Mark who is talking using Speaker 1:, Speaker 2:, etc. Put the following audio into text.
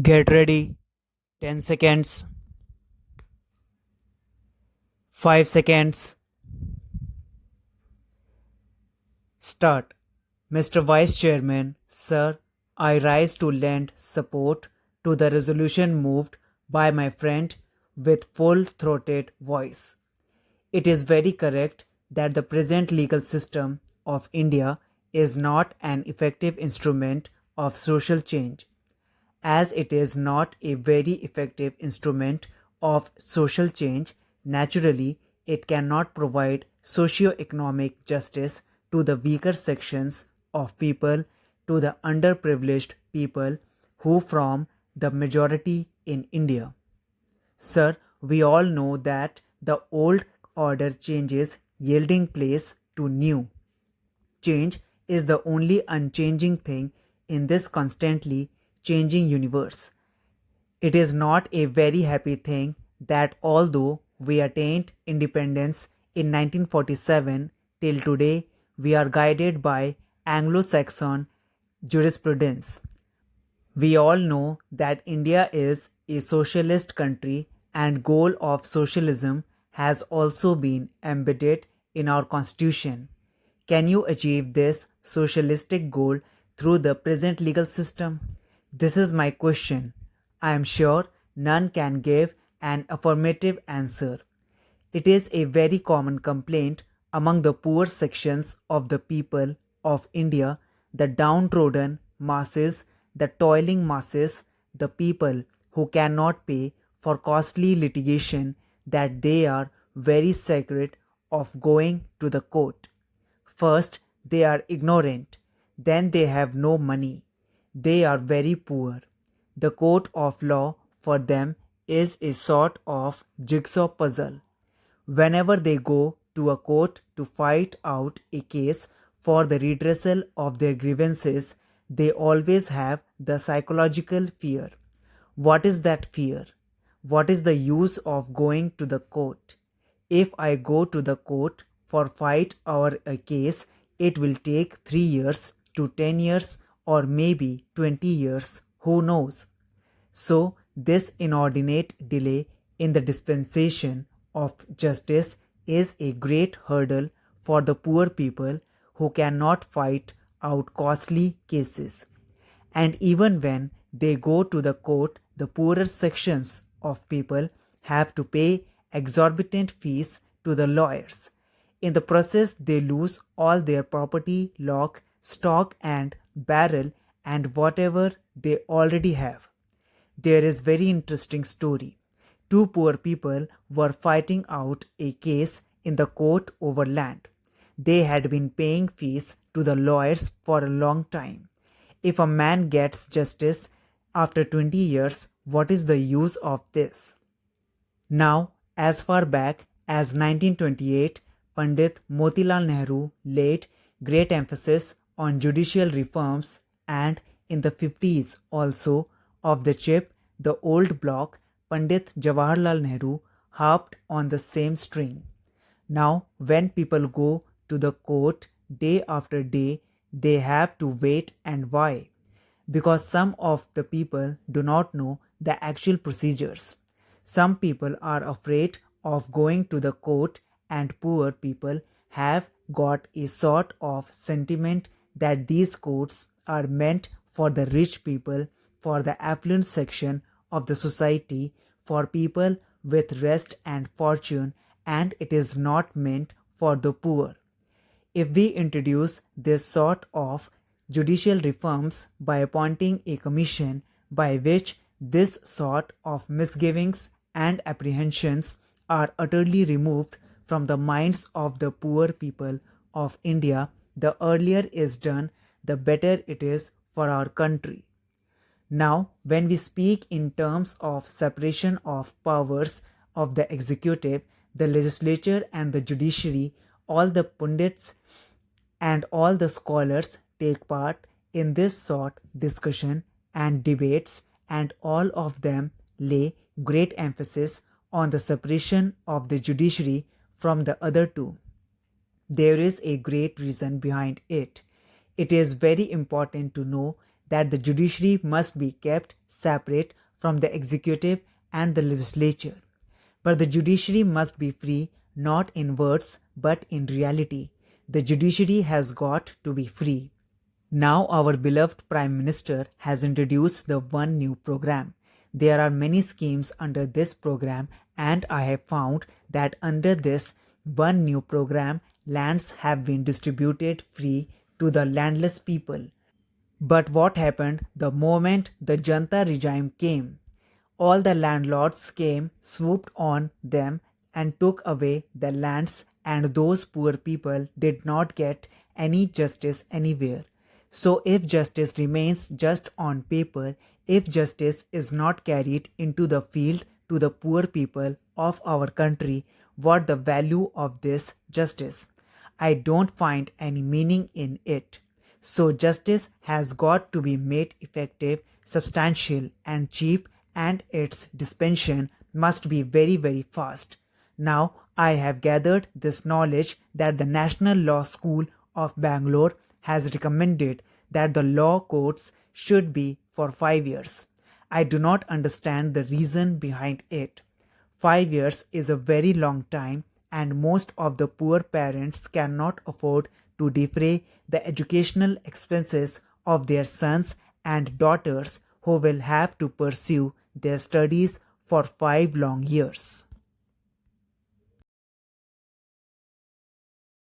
Speaker 1: Get ready. 10 seconds. 5 seconds. Start. Mr. Vice Chairman, sir, I rise to lend support to the resolution moved by my friend with full throated voice. It is very correct that the present legal system of India is not an effective instrument of social change, as it is not a very effective instrument of social change. Naturally, it cannot provide socio-economic justice to the weaker sections of people, to the underprivileged people who form the majority in India. Sir, we all know that the old order changes yielding place to new. Change is the only unchanging thing in this constantly changing universe. It is not a very happy thing that although we attained independence in 1947 till today, we are guided by Anglo-Saxon jurisprudence. We all know that India is a socialist country and goal of socialism has also been embedded in our constitution. Can you achieve this socialistic goal through the present legal system? This is my question. I am sure none can give an affirmative answer. It is a very common complaint among the poor sections of the people of India, the downtrodden masses, the toiling masses, the people who cannot pay for costly litigation, that they are very sacred of going to the court. First, they are ignorant, then they have no money. They are very poor. The court of law for them is a sort of jigsaw puzzle. Whenever they go to a court to fight out a case for the redressal of their grievances, they always have the psychological fear. What is that fear? What is the use of going to the court? If I go to the court for fight or a case, it will take 3 years to 10 years or maybe 20 years, who knows? So, this inordinate delay in the dispensation of justice is a great hurdle for the poor people who cannot fight out costly cases. And even when they go to the court, the poorer sections of people have to pay exorbitant fees to the lawyers. In the process, they lose all their property, lock, stock, and barrel, and whatever they already have. There is very interesting story. Two poor people were fighting out a case in the court over land. They had been paying fees to the lawyers for a long time. If a man gets justice after 20 years, what is the use of this? Now, as far back as 1928, Pandit Motilal Nehru laid great emphasis on judicial reforms, and in the 50s also of the chip, the old bloc, Pandit Jawaharlal Nehru harped on the same string. Now, when people go to the court day after day, they have to wait. And why? Because some of the people do not know the actual procedures. Some people are afraid of going to the court, and poor people have got a sort of sentiment that these courts are meant for the rich people, for the affluent section of the society, for people with rest and fortune, and it is not meant for the poor. If we introduce this sort of judicial reforms by appointing a commission by which this sort of misgivings and apprehensions are utterly removed from the minds of the poor people of India, the earlier is done, the better it is for our country. Now, when we speak in terms of separation of powers of the executive, the legislature, and the judiciary, all the pundits and all the scholars take part in this sort discussion and debates, and all of them lay great emphasis on the separation of the judiciary from the other two. There is a great reason behind it. It is very important to know that the judiciary must be kept separate from the executive and the legislature. But the judiciary must be free not in words but in reality. The judiciary has got to be free. Now our beloved Prime Minister has introduced the One New program. There are many schemes under this program, and I have found that under this One New program, lands have been distributed free to the landless people. But what happened the moment the Janta regime came? All the landlords came, swooped on them, and took away the lands, and those poor people did not get any justice anywhere. So, if justice remains just on paper, if justice is not carried into the field to the poor people of our country, what the value of this justice? I don't find any meaning in it. So justice has got to be made effective, substantial and cheap, and its dispensation must be very very fast. Now I have gathered this knowledge that the National Law School of Bangalore has recommended that the law courts should be for 5 years. I do not understand the reason behind it. 5 years is a very long time, and most of the poor parents cannot afford to defray the educational expenses of their sons and daughters who will have to pursue their studies for 5 long years.